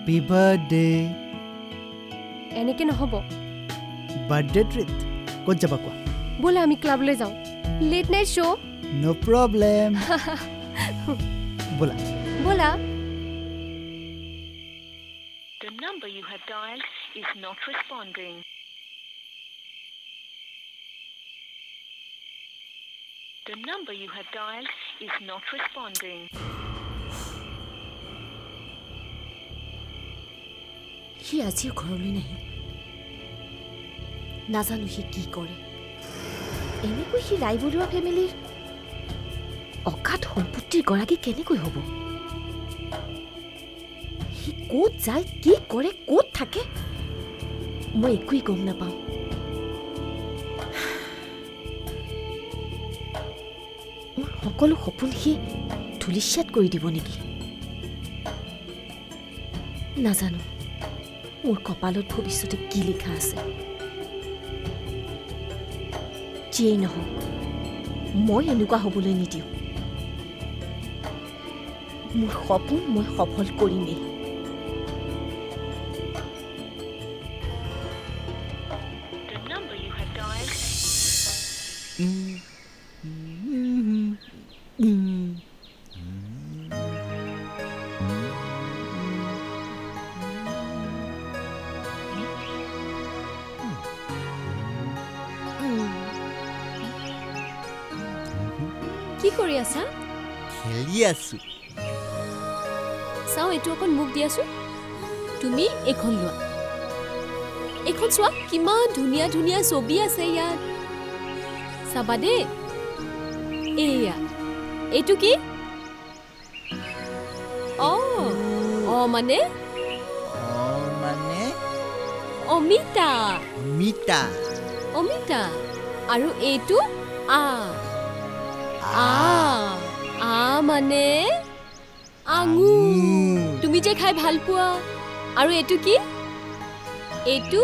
Happy birthday. এনেকে নহব Birthday treat. ক'ত যাবা কোৱা? ব'লা আমি ক্লাবলৈ যাওঁ late night show' No problem. ব'লা ব'লা The number you have dialed is not responding. The number you have dialed is not responding. সি আজিও ঘৰলৈ নাহিল নাজানো সি কি কৰে এনেকৈ সি ৰাইবৰুৱা ফেমিলিৰ অকাত সম্পত্তিৰ গৰাকী কেনেকৈ হ'ব সি ক'ত যায় কি কৰে ক'ত থাকে মই একোৱেই গম নাপাওঁ মোৰ সকলো সপোন সি ধূলিসাৎ কৰি দিব নেকি নাজানো মোৰ কপালত ভৱিষ্যতে কি লিখা আছে যিয়েই নহওক মই এনেকুৱা হ'বলৈ নিদিওঁ মোৰ সপোন মই সফল কৰিমেই The number you have dialed কি কৰি আছা খেলি আছো চাওঁ এইটো অকণ মোক দিয়াচোন তুমি এইখন লোৱা এইখন চোৱা কিমান ধুনীয়া ধুনীয়া ছবি আছে ইয়াত চাবা দেই এয়া এইটো কি মানে অমিতা মিতা অমিতা আৰু এইটো মানে আঙুৰ তুমি যে খাই ভাল পোৱা আৰু এইটো কি এইটো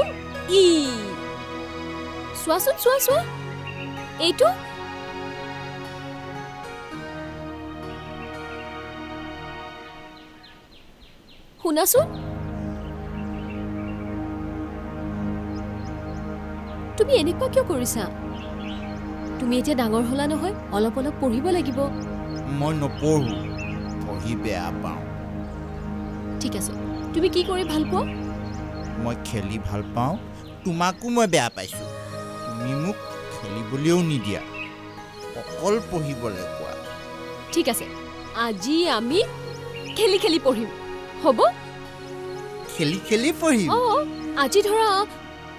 চোৱাচোন চোৱা এইটো শুনাচোন তুমি এনেকুৱা কিয় কৰিছা তুমি এতিয়া ডাঙৰ হলা নহয় অলপ অলপ পঢ়িব লাগিব মই নপঢ়ো পঢ়ি বেয়া পাওঁ ঠিক আছে তুমি কি কৰি ভাল পোৱা মই খেলি ভাল পাওঁ তোমাকো মই বেয়া পাইছোঁ তুমি মোক খেলিবলৈও নিদিয়া অকল পঢ়িবলৈ কোৱা ঠিক আছে আজি আমি খেলি খেলি পঢ়িম হ'ব খেলি খেলি পঢ়িম আজি ধৰা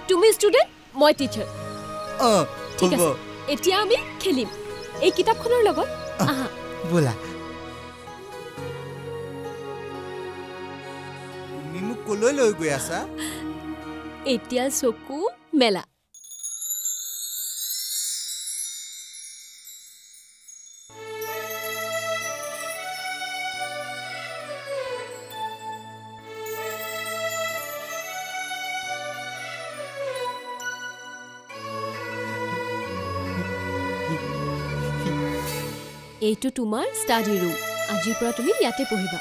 তুমি ষ্টুডেণ্ট মই টিচাৰ ঠিক আছে এতিয়া আমি খেলিম এই কিতাপখনৰ লগত আহা ব'লা তুমি মোক কলৈ লৈ গৈ আছা এতিয়া চকু মেলা এইটো তোমাৰ ষ্টাডি ৰুম আজিৰ পৰা তুমি ইয়াতে পঢ়িবা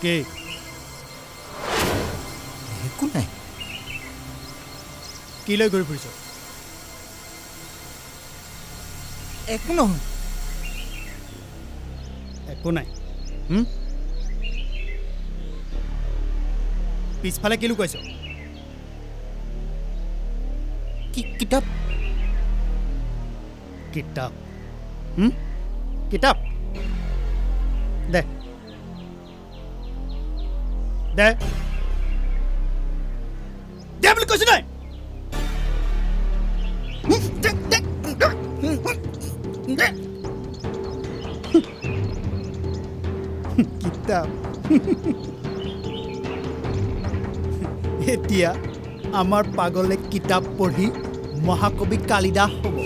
কে একো নাই কি লৈ ঘূৰি ফুৰিছ একো নহয় একো নাই পিছফালে কি লুকাইছ কিতাপ কিতাপ কিতাপ দে দে কৈছো নাই কিতাপ এতিয়া আমাৰ পাগলে কিতাপ পঢ়ি মহাকবি কালিদাস হ'ব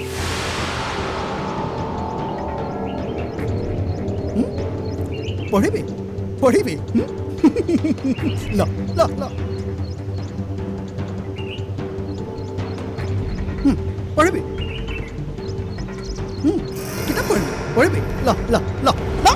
পঢ়িবি পঢ়িবি ল ল ল পঢ়িবি কিতাপ পঢ়িবি পঢ়িবি ল ল ল ল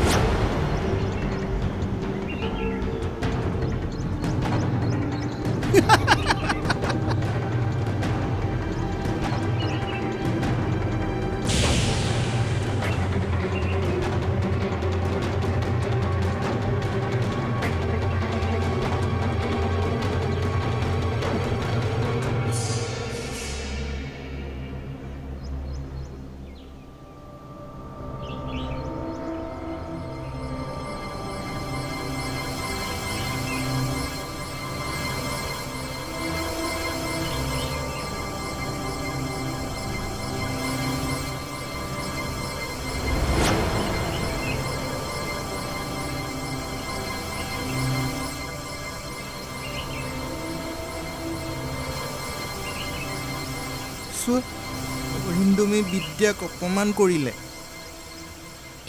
অৰিন্দমে বিদ্যাক অপমান কৰিলে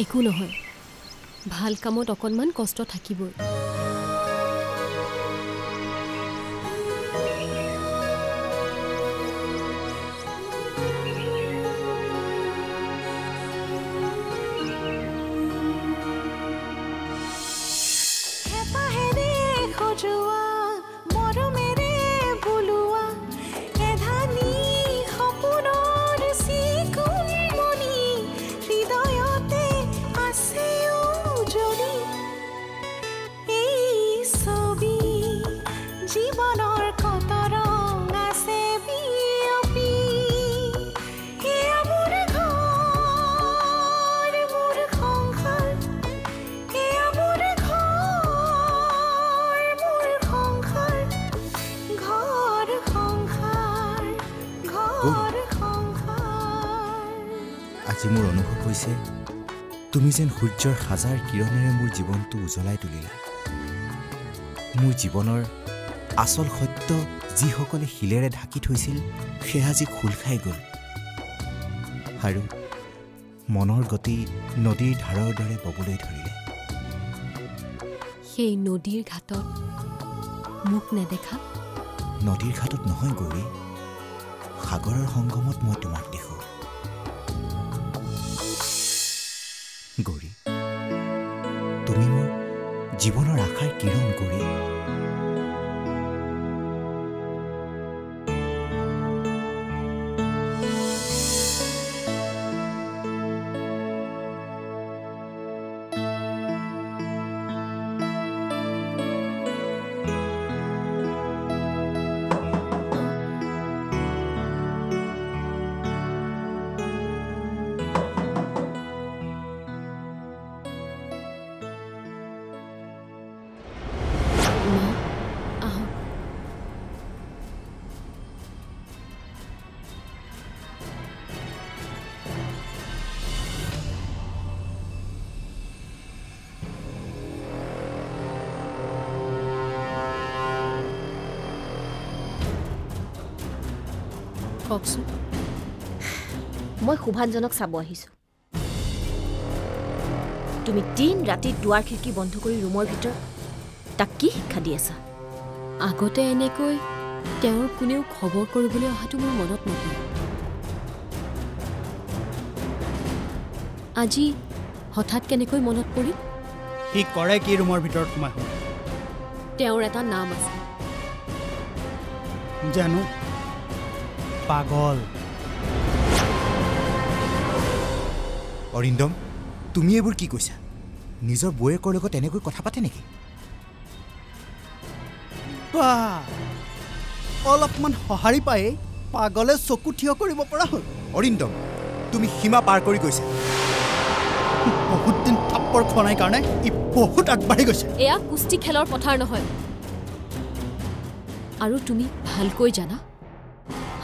একো নহয় ভাল কামত অকণমান কষ্ট থাকিবই আজি মোৰ অনুভৱ হৈছে তুমি যেন সূৰ্যৰ হাজাৰ কিৰণেৰে মোৰ জীৱনটো উজ্বলাই তুলিলা মোৰ জীৱনৰ আচল সত্য যিসকলে শিলেৰে ঢাকি থৈছিল সেয়া আজি খোল খাই গ'ল আৰু মনৰ গতি নদীৰ ধাৰৰ দৰে ববলৈ ধৰিলে সেই নদীৰ ঘাটত মোক নেদেখা নদীৰ ঘাটত নহয় গৌৰী সাগৰৰ সংগমত মই তোমাক দেখো গৌৰী তুমি মোৰ জীৱনৰ আশাৰ কিৰণ গৌৰী কওকচোন মই শুভাঞ্জনক চাব আহিছোঁ তুমি দিন ৰাতি দুৱাৰ খিৰিকী বন্ধ কৰি ৰুমৰ ভিতৰত তাক কি শিক্ষা দি আছা আগতে এনেকৈ তেওঁৰ কোনেও খবৰ কৰিবলৈ অহাটো মোৰ মনত নপৰে আজি হঠাৎ কেনেকৈ মনত পৰিল সি কৰে কি ৰুমৰ ভিতৰত সোমাই তেওঁৰ এটা নাম আছে জানো পাগল অৰিন্দম তুমি এইবোৰ কি কৈছা নিজৰ বৌয়েকৰ লগত এনেকৈ কথা পাতে নেকি অলপমান সঁহাৰি পায়েই পাগলে চকু থিয় কৰিব পৰা হ'ল অৰিন্দম তুমি সীমা পাৰ কৰি গৈছা বহুত দিন থাপ্পৰ খোৱা নাই কাৰণে ই বহুত আগবাঢ়ি গৈছে এয়া কুস্তি খেলৰ পথাৰ নহয় আৰু তুমি ভালকৈ জানা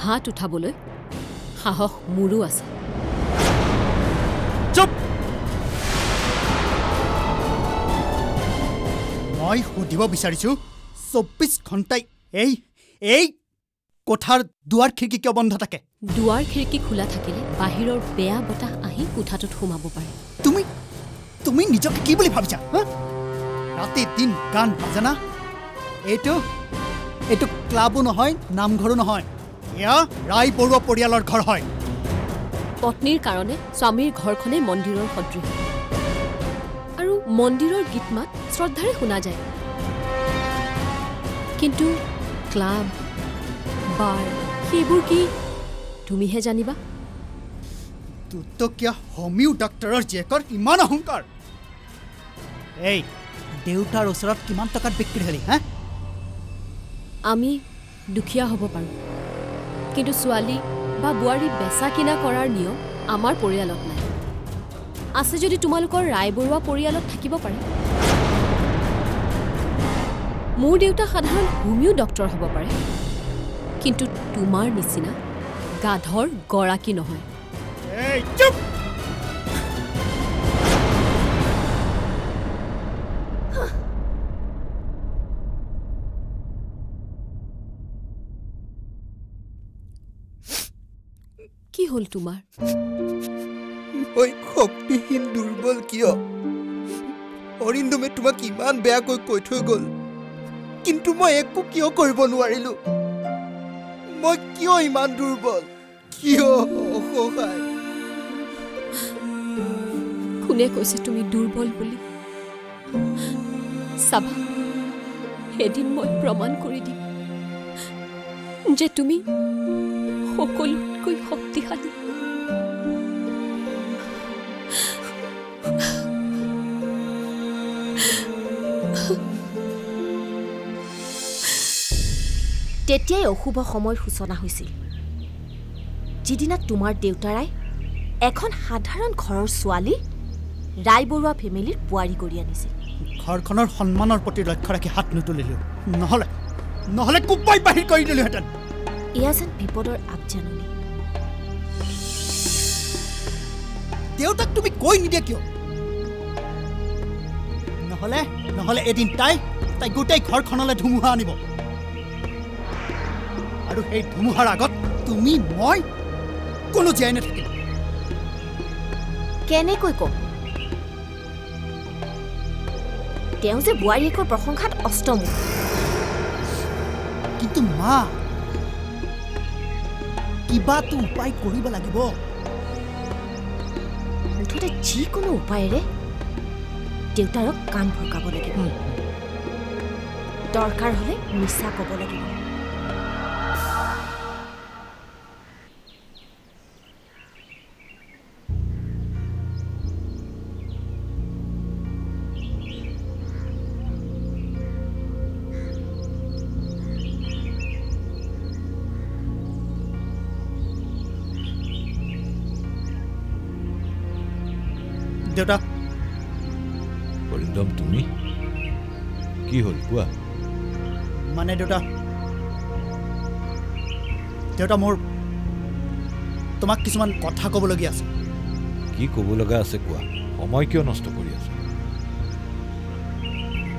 হাত উঠাবলৈ সাহস মোৰো আছে। চুপ! মই সুধিব বিচাৰিছোঁ 24 ঘণ্টাই এই কোঠাৰ দুৱাৰ খিৰিকী কিয় বন্ধ থাকে? দুৱাৰ খিৰিকী খোলা থাকিলে বাহিৰৰ বেয়া বতাহ আহি কোঠাটোত সোমাব পাৰে। তুমি নিজকে কি বুলি ভাবিছা? ৰাতি দিন গান বাজানা? এইটো ক্লাবো নহয়, নামঘৰো নহয়, এয়া ৰায় বৰুৱা পৰিয়ালৰ ঘৰ হয়। পত্নীৰ কাৰণে স্বামীৰ ঘৰখনেই মন্দিৰৰ সদৃশ আৰু মন্দিৰৰ গীত মাত শ্ৰদ্ধাৰে শুনা যায়। কিন্তু ক্লাব বাৰ সেইবোৰ কি তুমিহে জানিবা। দুটকীয়া হোমিও ডাক্তৰৰ জীয়েকৰ ইমান অহংকাৰ। এই দেউতাৰ ওচৰত কিমান টকাত বিক্ৰী হলি? আমি দুখীয়া হ'ব পাৰোঁ, কিন্তু ছোৱালী বা বোৱাৰী বেচা কিনা কৰাৰ নিয়ম আমাৰ পৰিয়ালত নাই। আছে যদি তোমালোকৰ ৰায়বৰুৱা পৰিয়ালত থাকিব পাৰে। মোৰ দেউতা সাধাৰণ হোমিও ডক্তৰ হ'ব পাৰে, কিন্তু তোমাৰ নিচিনা গাধৰ গৰাকী নহয়। কি হ'ল তোমাৰ? মই শক্তিহীন দুৰ্বল কিয়? অৰিন্দমে তোমাক ইমান বেয়াকৈ কৈ থৈ গ'ল, কিন্তু মই একো কিয় কৰিব নোৱাৰিলোঁ? মই কিয় ইমান দুৰ্বল? কিয় অসহায়? কোনে কৈছে তুমি দুৰ্বল বুলি? চাবা, এদিন মই প্ৰমাণ কৰি দিম যে তুমি সকলোতকৈ শক্তিশালী। তেতিয়াই অশুভ সময়ৰ সূচনা হৈছিল, যিদিনা তোমাৰ দেউতাৰাই এখন সাধাৰণ ঘৰৰ ছোৱালী ৰায়বৰুৱা ফেমিলিৰ বোৱাৰী কৰি আনিছিল। ঘৰখনৰ সন্মানৰ প্ৰতি লক্ষ্য ৰাখি হাত নুতুলিলোঁ, নহ'লে কোপাই বাহিৰ কৰি দিলোহেঁতেন। এয়া যেন বিপদৰ আগজাননী। দেউতাক তুমি কৈ নিদিয়া কিয়? নহ'লে এদিন তাই গোটেই ঘৰখনলৈ ধুমুহা আনিব, আৰু সেই ধুমুহাৰ আগত তুমি মই কোনো জীয়াই নাথাকিব। কেনেকৈ কম? তেওঁ যে বোৱাৰীয়েকৰ প্ৰশংসাত অষ্টমুখ। কিন্তু মা, কিবাটো উপায় কৰিব লাগিব। মুঠতে যিকোনো উপায়েৰে দেউতাৰক কাণ ভৰকাব লাগিব। দৰকাৰ হ'লে মিছা ক'ব লাগিব। দেউতা। অৰিন্দম, তুমি কি হ'ল কোৱা? মানে দেউতা মোৰ তোমাক কিছুমান কথা ক'বলগীয়া আছে। কি ক'ব লগা আছে কোৱা? সময় কিয় নষ্ট কৰি আছে?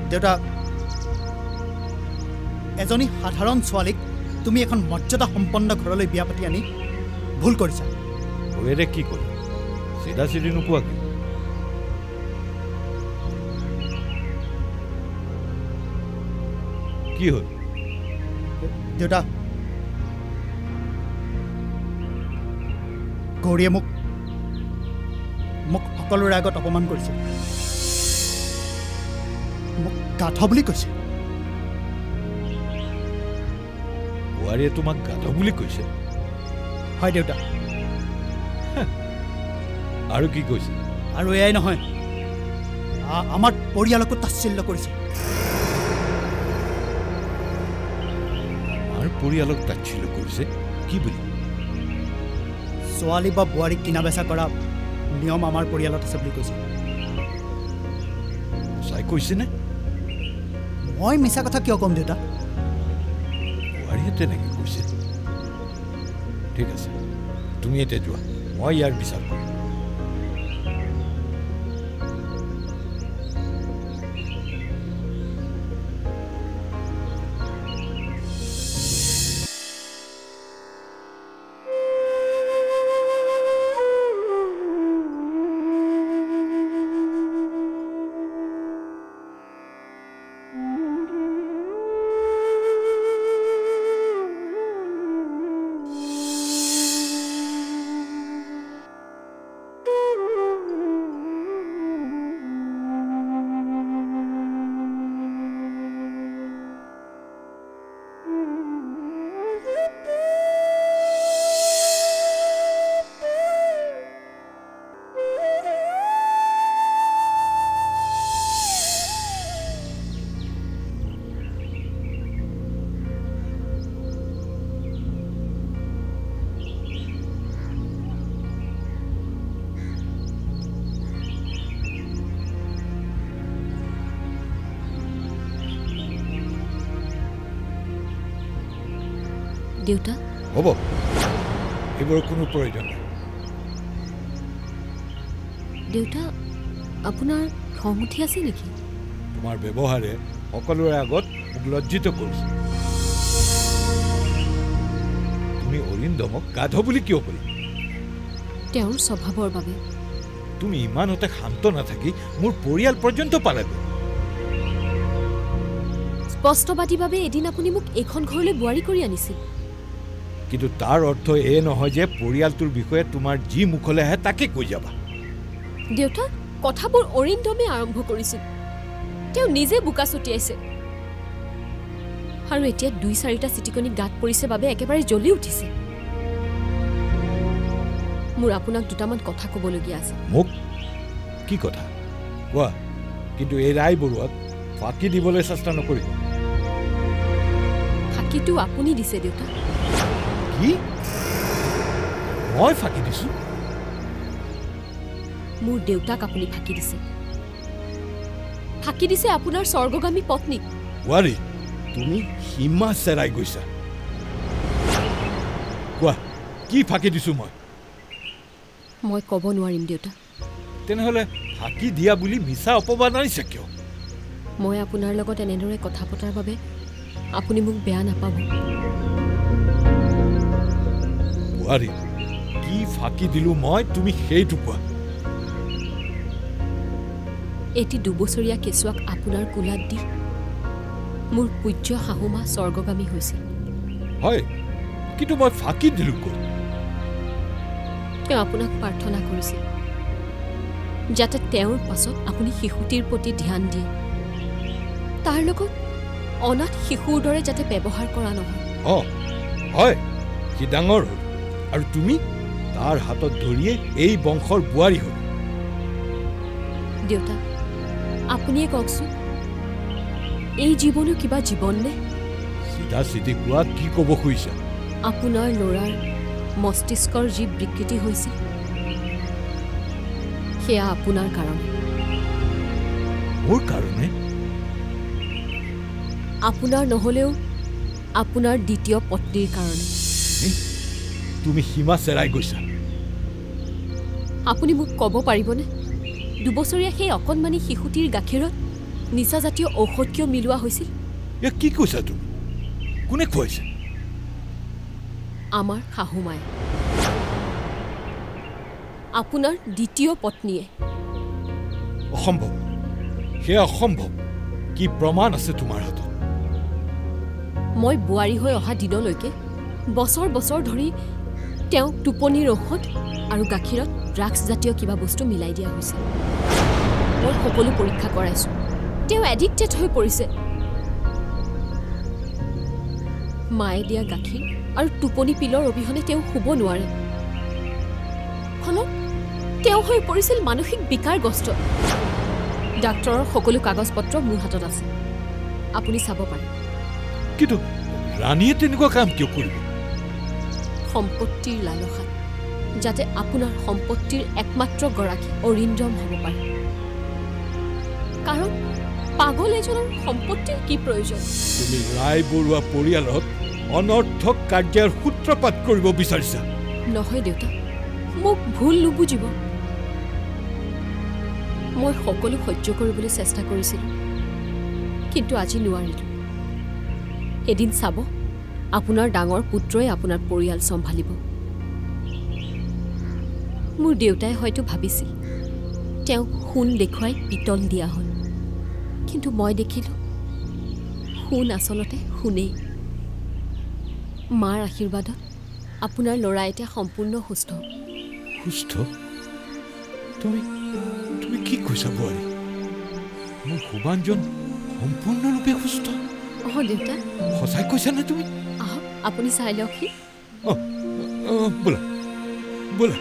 দেউতা, এজনী সাধাৰণ ছোৱালীক তুমি এখন মৰ্যাদা সম্পন্ন ঘৰলৈ বিয়া পাতি আনি ভুল কৰিছা। ওৱেৰে কি ক'লে? চিধা চিধি নোকোৱা কি? কি হ'ল? দেউতা, গৌৰীয়ে মোক সকলোৰে আগত অপমান কৰিছে। মোক গাধ বুলি কৈছে। বোৱাৰীয়ে তোমাক গাধ বুলি কৈছে? হয় দেউতা। আৰু কি কৈছে? আৰু এয়াই নহয়, আমাৰ পৰিয়ালকো তাচ্ছিল্য কৰিছে। পৰিয়ালক তাচ্ছিল্য কৰিছে? কি বুলি? ছোৱালী বা বোৱাৰীক কিনা বেচা কৰা নিয়ম আমাৰ পৰিয়ালত আছে বুলি কৈছে। চাই কৈছেনে? মই মিছা কথা কিয় ক'ম দেউতা? বোৱাৰীয়ে তেনেকৈ কৈছে? ঠিক আছে, তুমি এতিয়া যোৱা, মই ইয়াৰ বিচাৰ কৰিম। দেউতা হ'ব, এইবোৰৰ কোনো প্ৰয়োজন নাই। দেউতা আপোনাৰ খং উঠি আছে নেকি? তোমাৰ ব্যৱহাৰে সকলোৰে আগত মোক লজ্জিত কৰিছে। তুমি অৰিন্দমক গাধ বুলি কিয় ক'লা? তেওঁৰ স্বভাৱৰ বাবে। তুমি ইমানতে শান্ত নাথাকি মোৰ পৰিয়াল পৰ্যন্ত পালাগৈ। স্পষ্টবাদীভাৱে এদিন আপুনি মোক এইখন ঘৰলৈ বোৱাৰী কৰি আনিছিল, কিন্তু তাৰ অৰ্থ এই নহয় যে পৰিয়ালটোৰ বিষয়ে তোমাৰ যি মুখলৈ আহে তাকে কৈ যাবা। দেউতা কথাবোৰ অৰিন্দমে আৰম্ভ কৰিছিল, তেওঁ নিজে বোকা ছটিয়াইছে, আৰু এতিয়া ২-৪টা চিটিকনি গাত পৰিছে বাবে একেবাৰে জ্বলি উঠিছে। মোৰ আপোনাক দুটামান কথা ক'বলগীয়া আছে। মোক কি কথা কোৱা, কিন্তু এই ৰাই বৰুৱাক ফাঁকি দিবলৈ চেষ্টা নকৰিব। ফাঁকিটো আপুনি দিছে দেউতা। কি? মই ফাঁকি দিছো? মোৰ দেউতাক আপুনি ফাঁকি দিছে। ফাঁকি দিছে আপোনাৰ স্বৰ্গগামী পত্নীক। বোৱাৰী, তুমি সীমা চেৰাই গৈছা। কোৱা, কি ফাঁকি দিছো মই? মই ক'ব নোৱাৰিম দেউতা। তেনেহ'লে ফাঁকি দিয়া বুলি মিছা অপবাদ আনিছে কিয়? মই আপোনাৰ লগত এনেদৰে কথা পতাৰ বাবে আপুনি মোক বেয়া নাপাব। বোৱাৰী, কি ফাঁকি দিলো মই, তুমি সেইটো কোৱা। এটি ২ বছৰীয়া কেঁচুৱাক আপোনাৰ কোলাত দি মোৰ পূজ্য শাহুমা স্বৰ্গগামী হৈছিল। হয়, কিন্তু মই ফাঁকি দিলো ক'ত? তেওঁ আপোনাক প্ৰাৰ্থনা কৰিছিল যাতে তেওঁৰ পাছত আপুনি শিশুটিৰ প্ৰতি ধ্যান দিয়ে, তাৰ লগত অনাথ শিশুৰ দৰে যাতে ব্যৱহাৰ কৰা নহয়। হয়, সি ডাঙৰ হ'ল আৰু তুমি তাৰ হাতত ধৰিয়ে এই বংশৰ বোৱাৰী হ'ল। দেউতা, আপুনিয়ে কওকচোন, এই জীৱনো কিবা জীৱন নে? চিধা চিধি কোৱা, কি ক'ব খুজিছা? আপোনাৰ ল'ৰাৰ মস্তিষ্কৰ যি বিকৃতি হৈছিল সেয়া আপোনাৰ কাৰণে। মোৰ কাৰণে? আপোনাৰ নহ'লেও আপোনাৰ দ্বিতীয় পত্নীৰ কাৰণে। তুমি সীমা চেৰাই গৈছা। আপুনি মোক ক'ব পাৰিবনে ২ বছৰীয়া সেই অকণমানি শিশুটিৰ গাখীৰত নিচাজাতীয় ঔষধ কিয় মিলোৱা হৈছিল? এ কি কৈছা তুমি? কোনে খুৱাইছে? আমাৰ শাহুমাই, আপোনাৰ দ্বিতীয় পত্নীয়ে। অসম্ভৱ, সেয়া অসম্ভৱ। কি প্ৰমাণ আছে তোমাৰ হাতত? মই বোৱাৰী হৈ অহা দিনলৈকে বছৰ বছৰ ধৰি তেওঁক টোপনিৰ ঔষধ আৰু গাখীৰত ড্ৰাগছ জাতীয় কিবা বস্তু মিলাই দিয়া হৈছিল। মই সকলো পৰীক্ষা কৰাইছোঁ, তেওঁ এডিক্টেড হৈ পৰিছে। মায়ে দিয়া গাখীৰ আৰু টোপনি পিলৰ অবিহনে তেওঁ শুব নোৱাৰে, ফলত তেওঁ হৈ পৰিছিল মানসিক বিকাৰগ্ৰস্ত। ডাক্তৰৰ সকলো কাগজ পত্ৰ মোৰ হাতত আছে, আপুনি চাব পাৰে। কিন্তু ৰাণীয়ে তেনেকুৱা কাম কিয় কৰিব? সম্পত্তিৰ লালসাত যাতে আপোনাৰ সম্পত্তিৰ একমাত্ৰ গৰাকী অৰিন্দম হ'ব পাৰে। কাৰণ পাগল এজনৰ সম্পত্তিৰ কি প্ৰয়োজন? তুমি ৰাই বৰুৱা পৰিয়ালত অনৰ্থক কাৰ্যৰ সূত্ৰপাত কৰিব বিচাৰিছা। নহয় দেউতা, মোক ভুল নুবুজিব। মই সকলো সহ্য কৰিবলৈ চেষ্টা কৰিছিলোঁ, কিন্তু আজি নোৱাৰিলোঁ। এদিন চাব, আপোনাৰ ডাঙৰ পুত্ৰই আপোনাৰ পৰিয়াল চম্ভালিব। মোৰ দেউতাই হয়তো ভাবিছিল তেওঁক সোণ দেখুৱাই পিতল দিয়া হ'ল, কিন্তু মই দেখিলোঁ সোণ আচলতে সোণেই। মাৰ আশীৰ্বাদত আপোনাৰ ল'ৰা এতিয়া সম্পূৰ্ণ সুস্থ। সুস্থ? তুমি কি কৈছা বোৱাৰী? মোৰ সুবানজন সম্পূৰ্ণৰূপে সুস্থ? অঁ দেউতা, সঁচাই কৈছানে তুমি? আহক আপুনি চাই লওকহি। বোলা বোলা